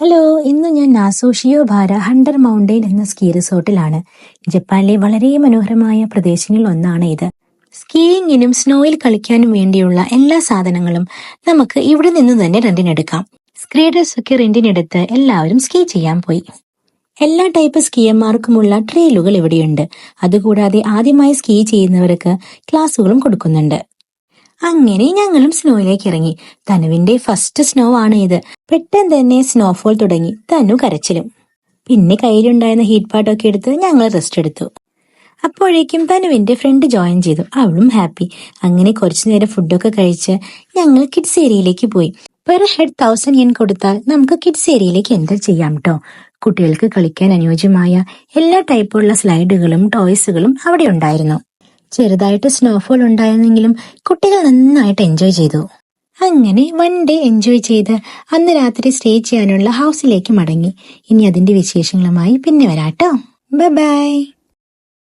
Hello, ഇന്ന് ഞാൻ നാസോ ഷിയോബാര Hunter mountain എന്ന സ്കീ റിസോർട്ടിലാണ്. ജപ്പാനിലെ വളരെ മനോഹരമായ പ്രദേശങ്ങളിൽ ഒന്നാണ് ഇത്. സ്കീയിങ്ങിനും സ്നോയിൽ കളിക്കാനും വേണ്ടിയുള്ള എല്ലാ സാധനങ്ങളും നമുക്ക് ഇവിടെ നിന്ന് തന്നെ റെന്റിനെടുക്കാം. സ്കീ ഡ്രസ് ഒക്കെ റെന്റിനെടുത്ത് എല്ലാവരും സ്കീ ചെയ്യാൻ പോയി. എല്ലാ ടൈപ്പ് സ്കീയർമാർക്കുമുള്ള ട്രെയിലുകൾ ഇവിടെയുണ്ട്. അതുകൂടാതെ ആദ്യമായി സ്കീ ചെയ്യുന്നവർക്ക് ക്ലാസുകളും കൊടുക്കുന്നുണ്ട്. അങ്ങനെ ഞങ്ങളും സ്നോയിലേക്ക് ഇറങ്ങി. തനുവിന്റെ ഫസ്റ്റ് സ്നോ ആണ് ഇത്. പെട്ടെന്ന് തന്നെ സ്നോഫോൾ തുടങ്ങി. തനു കരച്ചിലും. പിന്നെ കയ്യിലുണ്ടായിരുന്ന ഹീറ്റ് പാട്ടൊക്കെ എടുത്ത് ഞങ്ങൾ റെസ്റ്റ് എടുത്തു. അപ്പോഴേക്കും തനുവിന്റെ ഫ്രണ്ട് ജോയിൻ ചെയ്തു. അവളും ഹാപ്പി. അങ്ങനെ കുറച്ചു നേരം ഫുഡൊക്കെ കഴിച്ച് ഞങ്ങൾ കിഡ്സ് ഏരിയയിലേക്ക് പോയി. പെർ ഹെഡ് 1000 yen കൊടുത്താൽ നമുക്ക് കിഡ്സ് ഏരിയയിലേക്ക് എൻ്റർ ചെയ്യാം കേട്ടോ. കുട്ടികൾക്ക് കളിക്കാൻ അനുയോജ്യമായ എല്ലാ ടൈപ്പുള്ള സ്ലൈഡുകളും ടോയ്സുകളും അവിടെ ഉണ്ടായിരുന്നു. ചെറുതായിട്ട് സ്നോഫോൾ ഉണ്ടായിരുന്നെങ്കിലും കുട്ടികൾ നന്നായിട്ട് എൻജോയ് ചെയ്തു. അങ്ങനെ 1 ഡേ എൻജോയ് ചെയ്ത് അന്ന് രാത്രി സ്റ്റേ ചെയ്യാനുള്ള ഹൗസിലേക്ക് മടങ്ങി. ഇനി അതിന്റെ വിശേഷങ്ങളുമായി പിന്നെ വരാട്ടോ. Bye by.